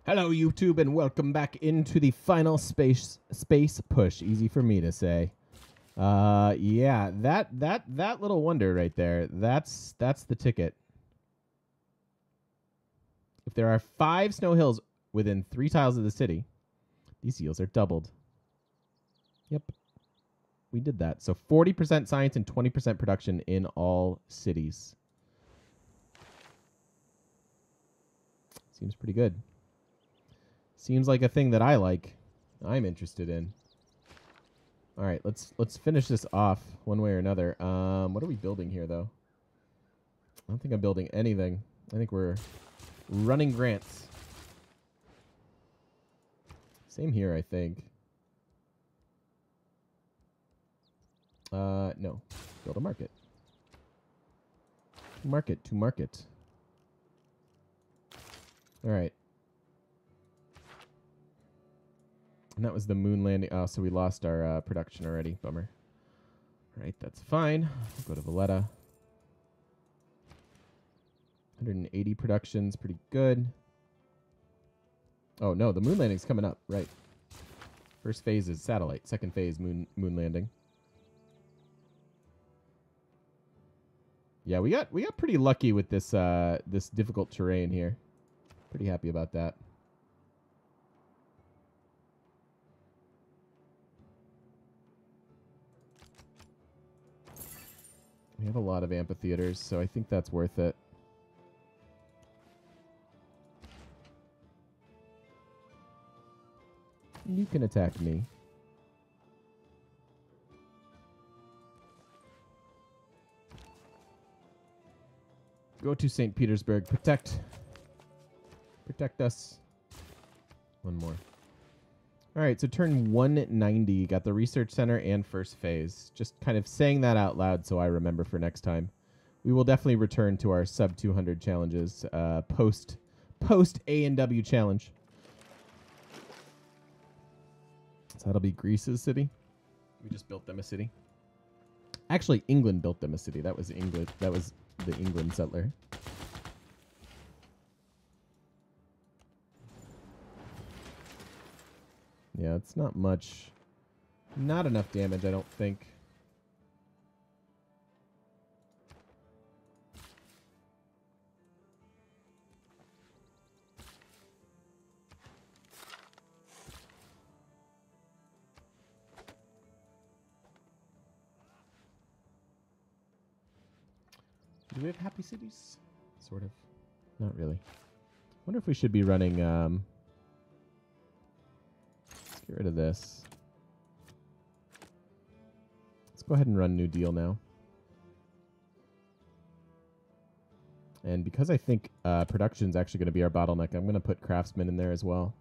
Hello, YouTube, and welcome back into the final space push. Easy for me to say. Yeah, that little wonder right there. That's the ticket. If there are 5 snow hills within 3 tiles of the city, these yields are doubled. Yep, we did that. So 40% science and 20% production in all cities. Seems pretty good. Seems like a thing that I like. I'm interested in. All right, let's finish this off one way or another. What are we building here, though? I don't think I'm building anything. I think we're running grants. Same here, I think. No. Build a market. To market. All right. And that was the moon landing. Oh, so we lost our production already. Bummer. All right, that's fine. We'll go to Valletta. 180 productions, pretty good. Oh, no, the moon landing's coming up. Right. First phase is satellite. Second phase, moon landing. Yeah, we got pretty lucky with this this difficult terrain here. Pretty happy about that. We have a lot of amphitheaters, so I think that's worth it. You can attack me. Go to St. Petersburg. Protect us. One more. All right, so turn 190. Got the research center and first phase. Just kind of saying that out loud so I remember for next time. We will definitely return to our sub 200 challenges post A&W challenge. So that'll be Greece's city. We just built them a city. Actually, England built them a city. That was England. That was the England settler. Yeah, it's not much. Not enough damage, I don't think. Do we have happy cities? Sort of. Not really. Wonder if we should be running... let's get rid of this. Let's go ahead and run New Deal now. And because I think production is actually going to be our bottleneck, I'm going to put craftsmen in there as well.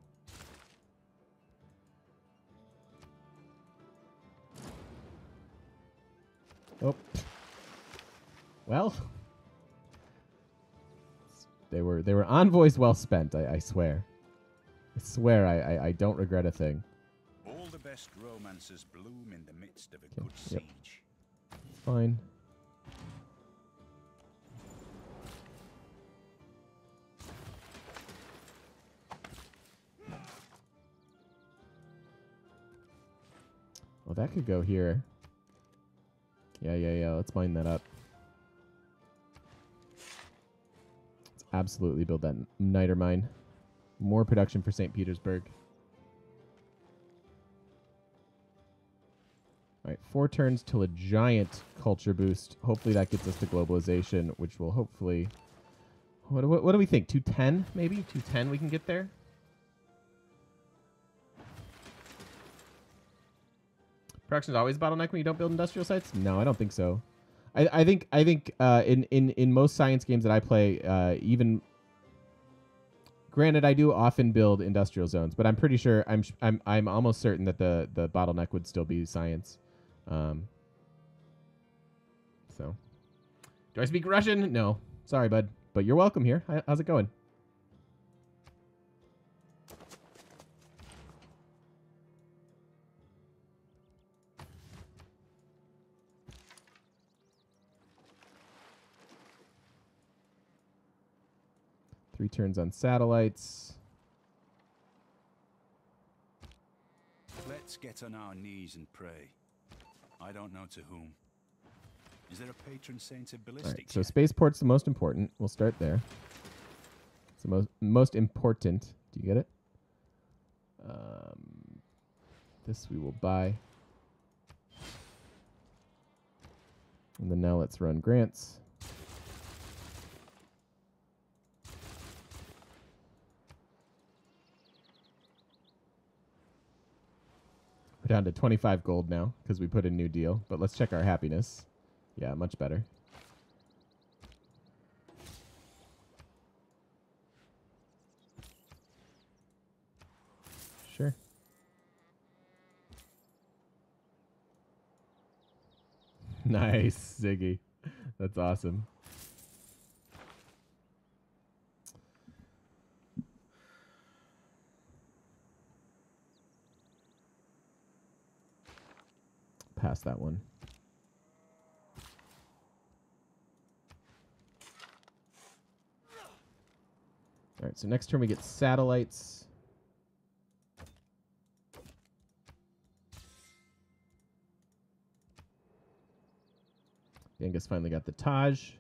Oh. Well... They were envoys well spent, I swear. I swear I don't regret a thing. All the best romances bloom in the midst of a good Yep. siege. Fine. Well, that could go here. Yeah. Let's mine that up. Absolutely build that niter mine. More production for St. Petersburg. All right, 4 turns till a giant culture boost. Hopefully that gets us to globalization, which will hopefully... What do we think? 210, maybe? 210 we can get there? Production is always a bottleneck when you don't build industrial sites? No, I don't think so. I think in most science games that I play, even granted I do often build industrial zones, but I'm pretty sure I'm almost certain that the bottleneck would still be science. So, do I speak Russian? No, sorry, bud, but you're welcome here. How's it going? Three turns on satellites. Let's get on our knees and pray. I don't know to whom. Is there a patron saint of All right, ballistics? so Spaceport's the most important. We'll start there. It's the most important. Do you get it? This we will buy. And then now let's run grants. We're down to 25 gold now because we put in New Deal. But let's check our happiness. Yeah, much better. Sure. Nice, Ziggy. That's awesome. Pass that one. All right, so next turn we get satellites. Genghis finally got the Taj.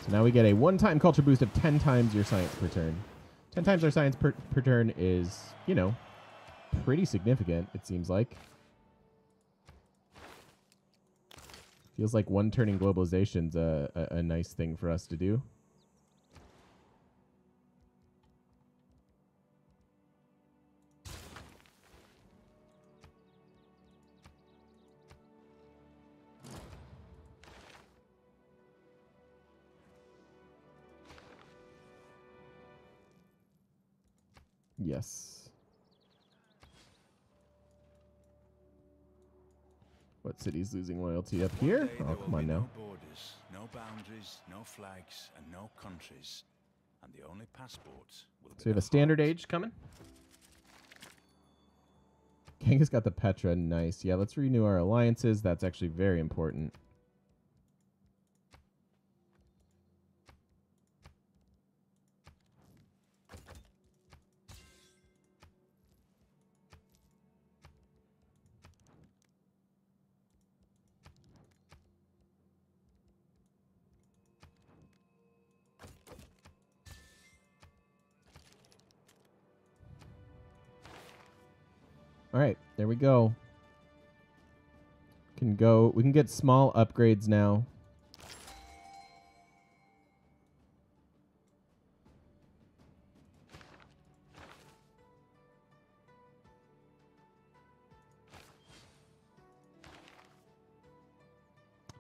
So now we get a one-time culture boost of 10 times your science per turn. 10 times our science per turn is, you know, pretty significant, it seems like. Feels like one turning globalization's a nice thing for us to do. Yes. What city's losing loyalty up here? Oh, come on now. No borders, no boundaries, no flags, and no countries. And the only passports will be So we have a standard age coming. Genghis got the Petra. Nice. Yeah, let's renew our alliances. That's actually very important. All right, there we go. We can get small upgrades now.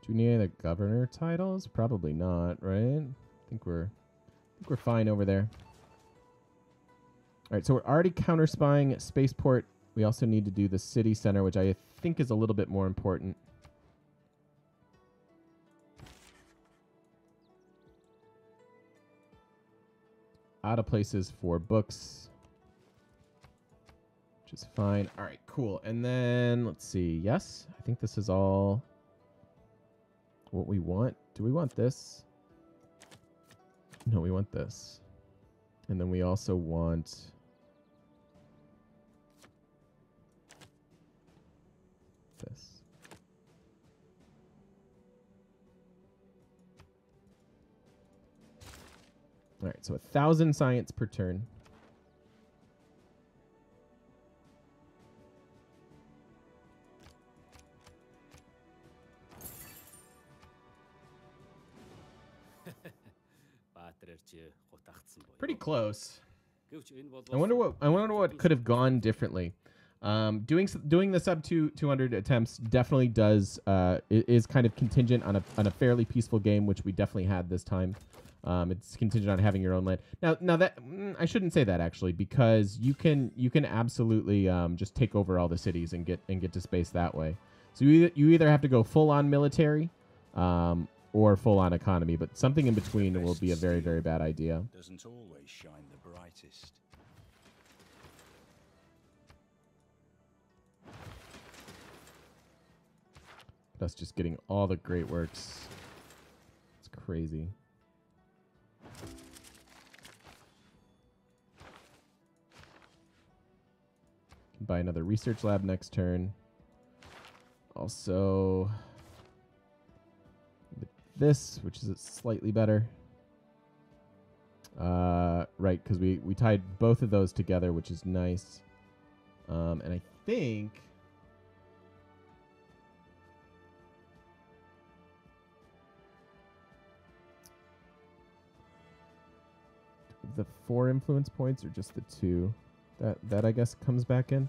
Do we need any other governor titles? Probably not, right? I think we're fine over there. All right, so we're already counter spying Spaceport. We also need to do the city center, which I think is a little bit more important. Out of places for books, which is fine. All right, cool. And then let's see. Yes, I think this is all what we want. Do we want this? No, we want this. And then we also want this. All right, so 1,000 science per turn. Pretty close. I wonder what could have gone differently. Doing the sub 200 attempts definitely is kind of contingent on a fairly peaceful game, which we definitely had this time. It's contingent on having your own land. Now that I shouldn't say that actually, because you can absolutely just take over all the cities and get to space that way. So you either have to go full on military, or full on economy, but something in between will be a very, very bad idea. Doesn't always shine the brightest. Us just getting all the great works. It's crazy. Can buy another research lab next turn. Also, this, which is slightly better. Right, because we tied both of those together, which is nice. And I think the 4 influence points or just the 2 that I guess comes back in.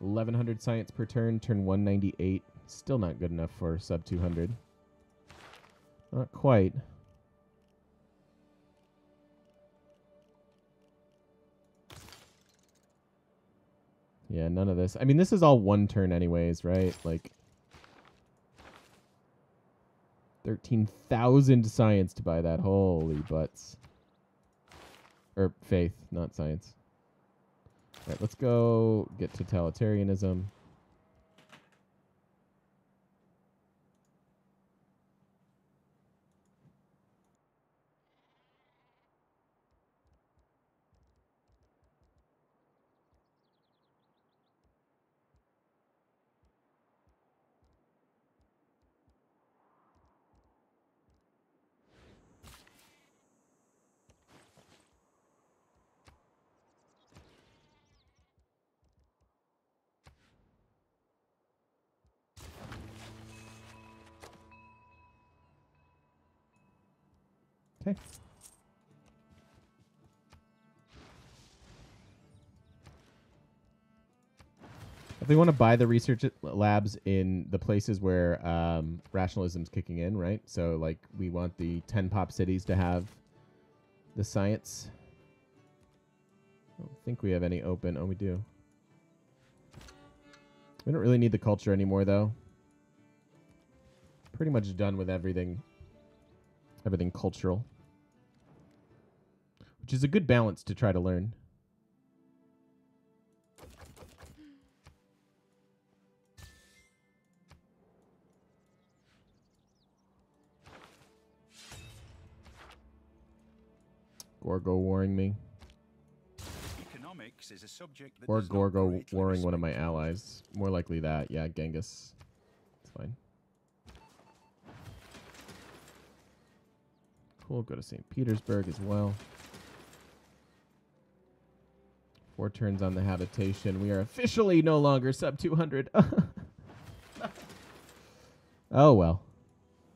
$1,100 science per turn, turn 198. Still not good enough for sub 200. Not quite. Yeah, none of this. I mean, this is all 1 turn anyways, right? Like 13,000 science to buy that. Holy butts. Or faith, not science. All right, let's go get totalitarianism. Okay. If we want to buy the research labs in the places where rationalism's kicking in, right? So, like, we want the 10 pop cities to have the science. I don't think we have any open. Oh, we do. We don't really need the culture anymore, though. Pretty much done with everything. Everything cultural. Which is a good balance to try to learn. Gorgo warring me. Economics is a subject that Or does not Gorgo greatly warring one of respect my allies. More likely that. Yeah, Genghis. It's fine. Cool. Go to St. Petersburg as well. 4 turns on the habitation. We are officially no longer sub 200. Oh, well.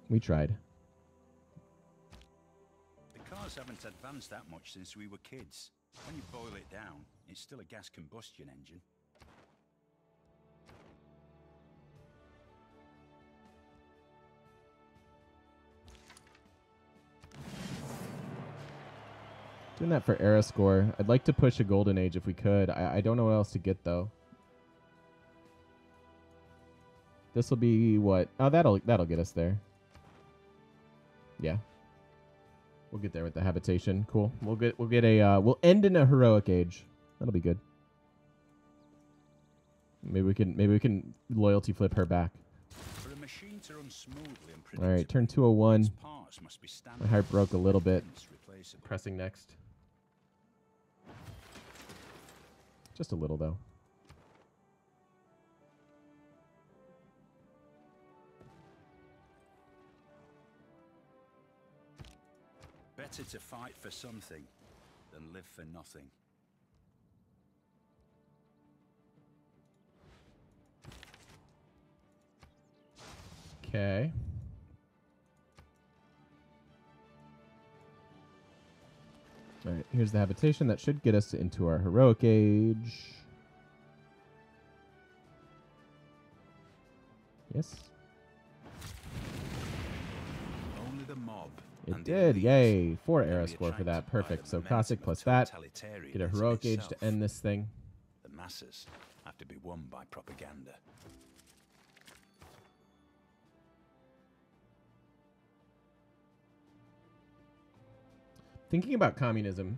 We tried. The cars haven't advanced that much since we were kids. When you boil it down, it's still a gas combustion engine. Doing that for era score. I'd like to push a golden age if we could. I don't know what else to get though. This will be what? Oh, that'll get us there. Yeah. We'll get there with the habitation. Cool. We'll end in a heroic age. That'll be good. Maybe we can loyalty flip her back. For a machine to run smoothly and All right, turn 201. parts must be My heart broke a little bit. replaceable. Pressing next. Just a little though. Better to fight for something than live for nothing. Okay. All right, here's the habitation. That should get us into our heroic age. Yes. Only the mob. It did. Yay. 4 era score for that. Perfect. So Cossack plus that. Get a heroic age to end this thing. The masses have to be won by propaganda. Thinking about communism.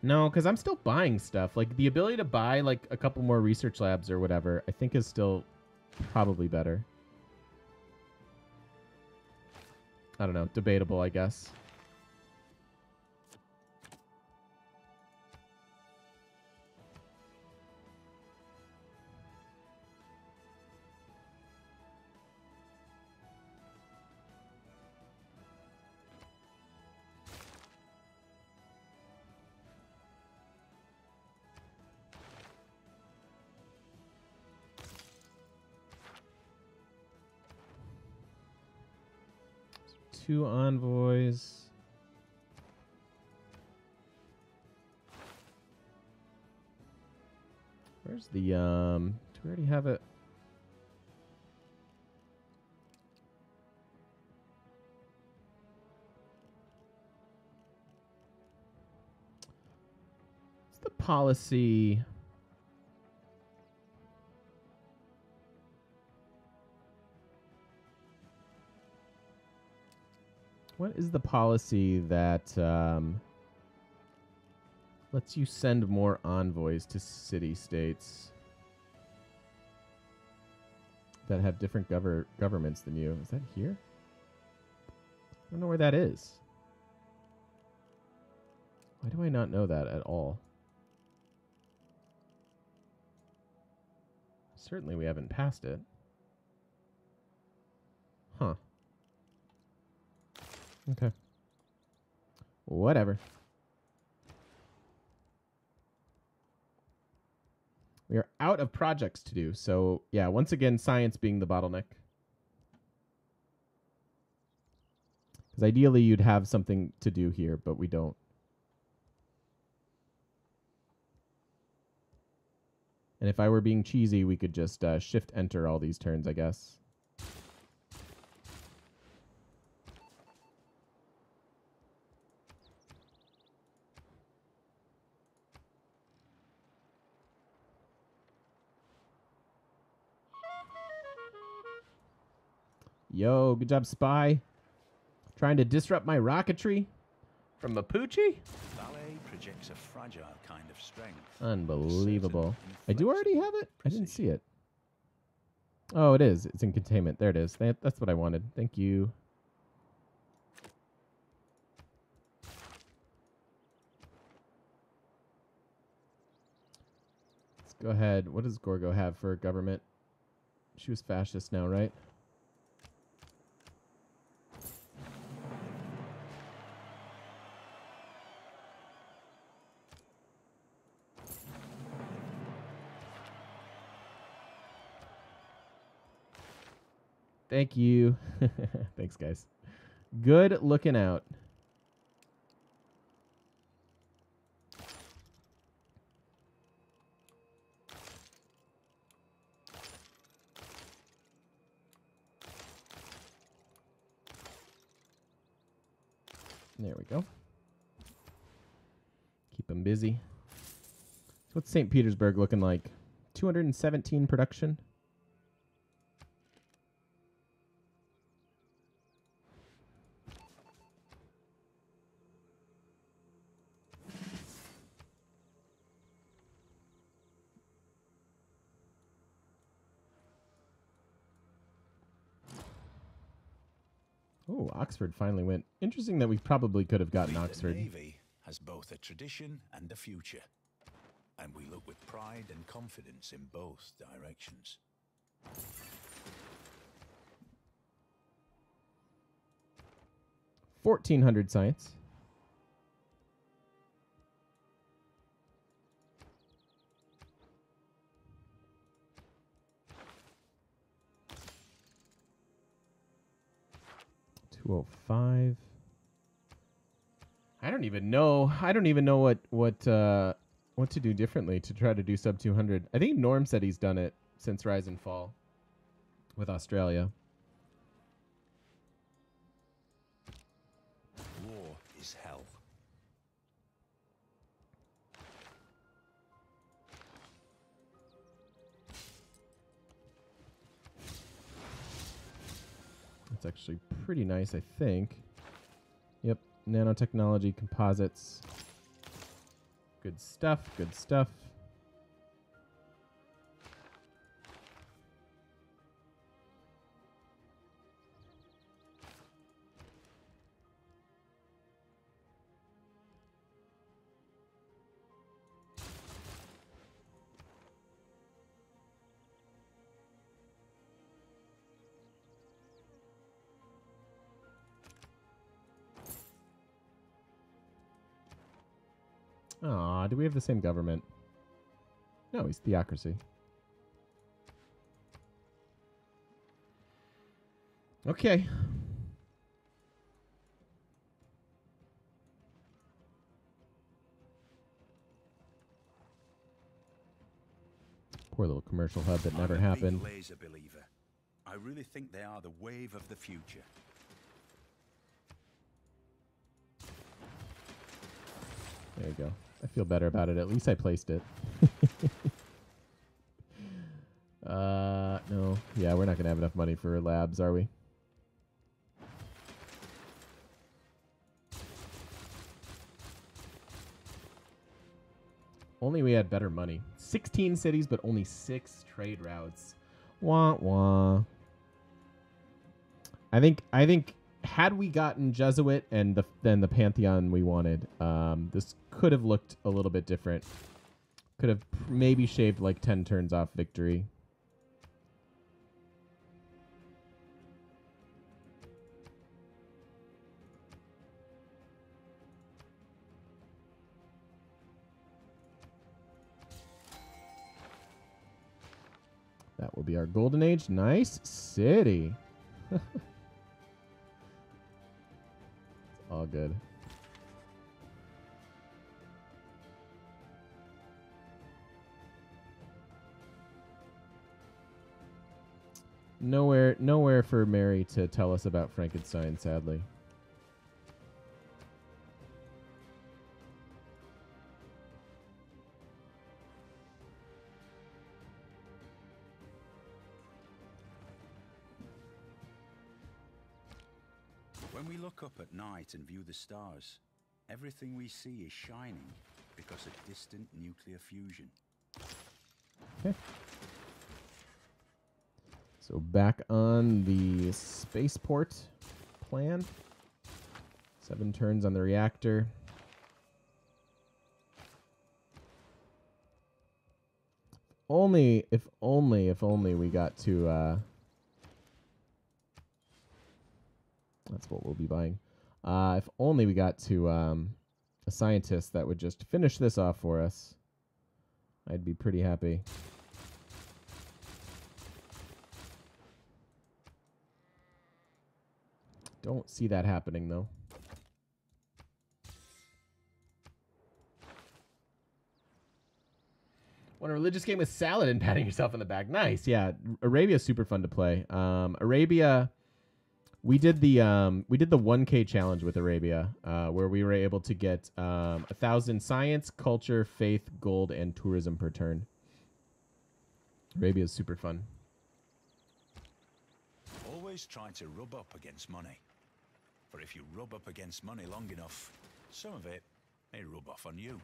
No, because I'm still buying stuff. Like, the ability to buy, like, a couple more research labs or whatever, I think is still probably better. I don't know. Debatable, I guess. Two envoys. Where's the, do we already have it? What's the policy? What is the policy that lets you send more envoys to city-states that have different governments than you? Is that here? I don't know where that is. Why do I not know that at all? Certainly we haven't passed it. Huh. Okay. Whatever. We are out of projects to do. So, yeah, once again, science being the bottleneck. Because ideally, you'd have something to do here, but we don't. And if I were being cheesy, we could just shift-enter all these turns, I guess. Yo, good job, Spy. Trying to disrupt my rocketry from Mapuche? Ballet projects a fragile kind of strength. Unbelievable. I do already have it? I didn't see it. Oh, it is. It's in containment. There it is. That's what I wanted. Thank you. Let's go ahead. What does Gorgo have for government? She was fascist now, right? Thank you. Thanks, guys. Good looking out. There we go. Keep them busy. So what's St. Petersburg looking like? 217 production. Oh, Oxford finally went. Interesting that we probably could have gotten Oxford. The Navy has both a tradition and a future, and we look with pride and confidence in both directions. $1,400 science. $205. I don't even know. I don't even know what to do differently to try to do sub 200. I think Norm said he's done it since Rise and Fall with Australia. War is hell. That's actually pretty nice, I think. Yep, nanotechnology, composites. Good stuff. Good stuff. Aw, do we have the same government? No, he's theocracy. Okay. Poor little commercial hub that never happened. I'm a big laser believer. I really think they are the wave of the future. There you go. I feel better about it. At least I placed it. No. Yeah, we're not going to have enough money for labs, are we? Only we had better money. 16 cities, but only 6 trade routes. Wah, wah. I think had we gotten Jesuit and then the Pantheon we wanted, this could have looked a little bit different. Could have maybe shaved like 10 turns off victory. That will be our golden age. Nice city. It's all good. Nowhere for Mary to tell us about Frankenstein, sadly. When we look up at night and view the stars, everything we see is shining because of distant nuclear fusion. Okay. So back on the spaceport plan. 7 turns on the reactor. If only we got to that's what we'll be buying. If only we got to a scientist that would just finish this off for us, I'd be pretty happy. Don't see that happening, though. Want a religious game with salad and patting yourself on the back. Nice, yeah. Arabia's super fun to play. Arabia, we did the 1K challenge with Arabia, where we were able to get 1,000 science, culture, faith, gold, and tourism per turn. Arabia's super fun. Always try to rub up against money. For if you rub up against money long enough, some of it may rub off on you.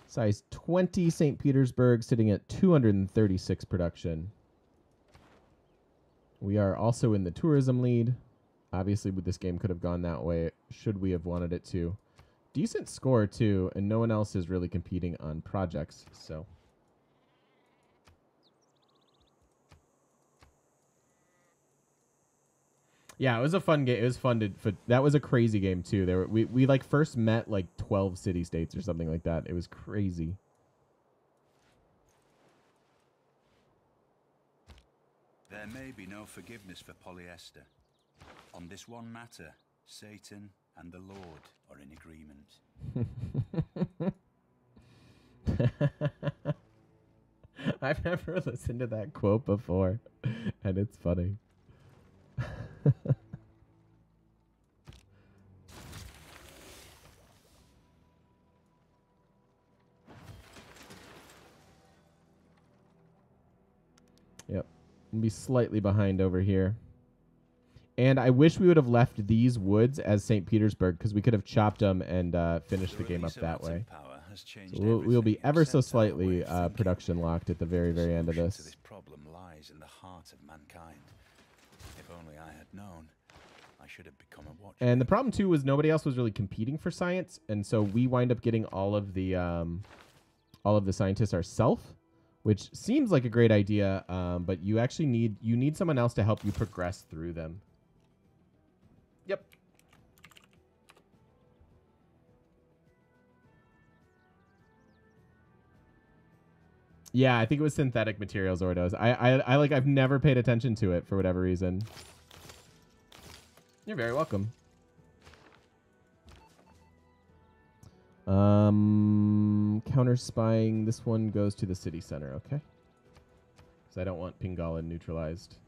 Size 20, St. Petersburg, sitting at 236 production. We are also in the tourism lead. Obviously, this game could have gone that way, should we have wanted it to. Decent score, too, and no one else is really competing on projects, so... Yeah, it was a fun game. It was fun that was a crazy game too. We like first met like 12 city states or something like that. It was crazy. There may be no forgiveness for polyester. On this one matter, Satan and the Lord are in agreement. I've never listened to that quote before, and it's funny. Yep. We'll be slightly behind over here. And I wish we would have left these woods as St. Petersburg, because we could have chopped them and finished the game up that way. So we'll be ever so slightly production locked at the very, very end of this. This problem lies in the heart of mankind. If only I had known, I should have become a watcher. And the problem too was nobody else was really competing for science, and so we wind up getting all of the scientists ourselves, which seems like a great idea, but you actually need someone else to help you progress through them. Yep. Yeah, I think it was synthetic materials, Ordos. I've never paid attention to it for whatever reason. You're very welcome. Counter spying. This one goes to the city center, okay? Because I don't want Pingala neutralized.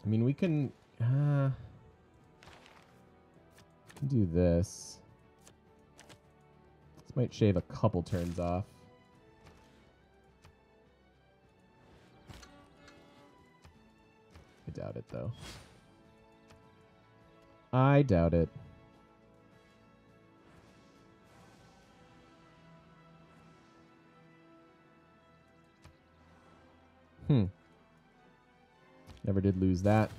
I mean, we can do this. This might shave a couple turns off. I doubt it, though. I doubt it. Never did lose that.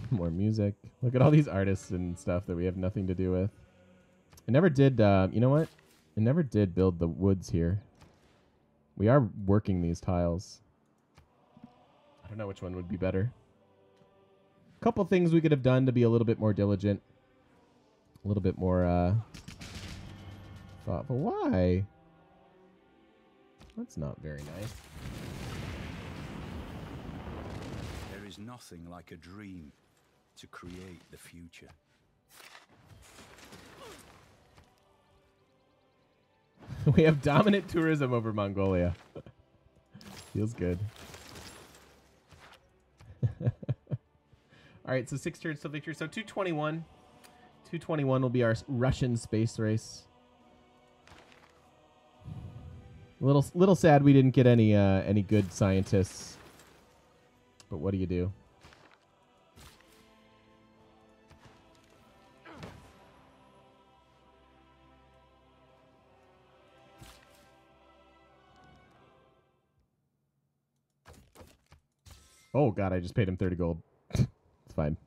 More music. Look at all these artists and stuff that we have nothing to do with. I never did, you know what? I never did build the woods here. We are working these tiles. I don't know which one would be better. A couple things we could have done to be a little bit more diligent. A little bit more thoughtful. Why? That's not very nice. There is nothing like a dream to create the future. We have dominant tourism over Mongolia. Feels good. All right, so 6 turns till victory. So 221. 221 will be our Russian space race. Little sad we didn't get any good scientists. But what do you do? Oh god, I just paid him 30 gold. It's fine.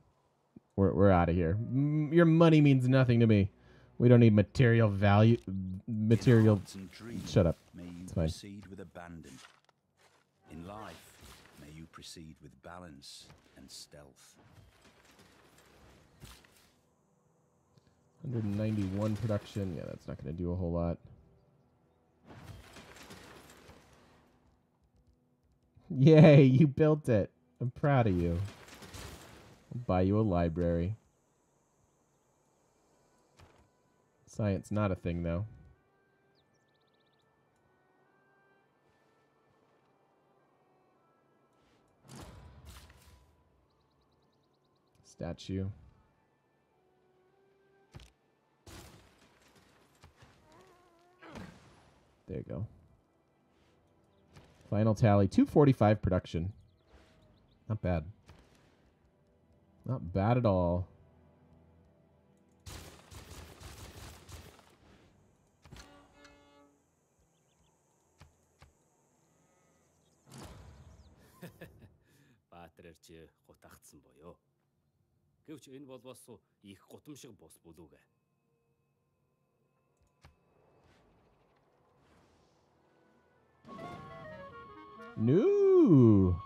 We're out of here. Your money means nothing to me. We don't need material value. Material. Shut up. It's fine. Proceed with abandon. In life, may you proceed with balance and stealth. 191 production. Yeah, that's not going to do a whole lot. Yay, you built it. I'm proud of you. I'll buy you a library. Science, not a thing, though. Statue. There you go. Final tally, 245 production. Not bad. Not bad at all. Баатраарч гутагдсан боёо. Гэвч энэ бол бас их гутамшиг бус бүлүүгээ. No.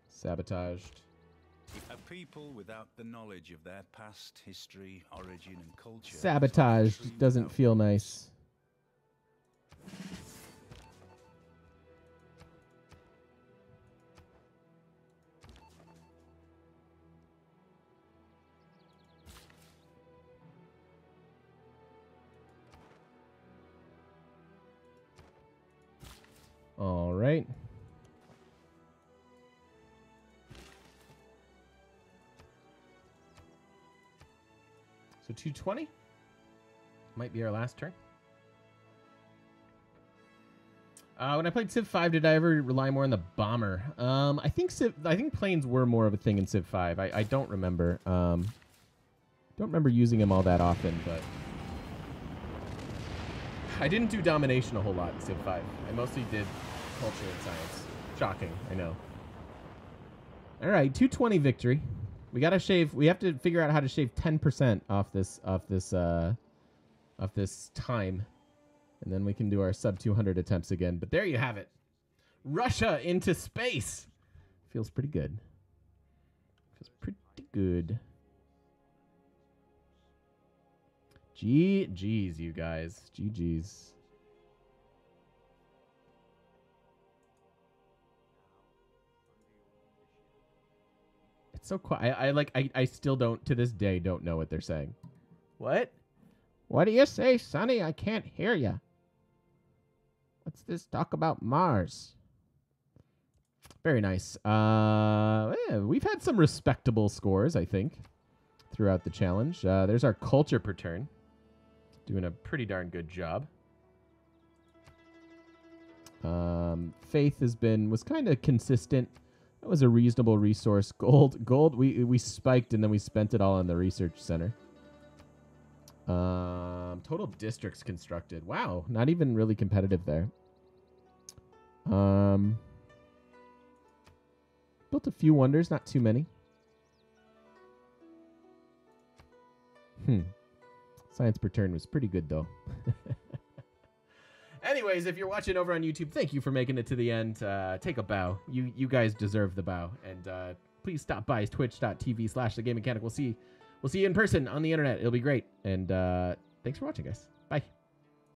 Sabotaged. A people without the knowledge of their past history, origin, and culture. Sabotaged doesn't feel nice. All right. So 220? Might be our last turn. When I played Civ 5, did I ever rely more on the bomber? I think planes were more of a thing in Civ 5. I don't remember. Don't remember using them all that often, but I didn't do domination a whole lot in Civ 5. I mostly did culture and science. Shocking, I know. All right, 220 victory. We gotta shave. We have to figure out how to shave 10% off this time. And then we can do our sub 200 attempts again. But there you have it. Russia into space. Feels pretty good. Feels pretty good. GG's, you guys. GG's. It's so quiet. I still don't, to this day, don't know what they're saying. What? What do you say, Sonny? I can't hear you. What's this talk about Mars? Very nice. Yeah, we've had some respectable scores, I think, throughout the challenge. There's our culture per turn. Doing a pretty darn good job. Faith was kind of consistent. That was a reasonable resource. Gold, we spiked and then we spent it all on the research center. Total districts constructed. Wow, not even really competitive there. Built a few wonders, not too many. Science per turn was pretty good though. Anyways, if you're watching over on YouTube, thank you for making it to the end. Take a bow. You guys deserve the bow. And please stop by twitch.tv/thegamemechanic. We'll see you in person on the internet. It'll be great. And thanks for watching, guys. Bye.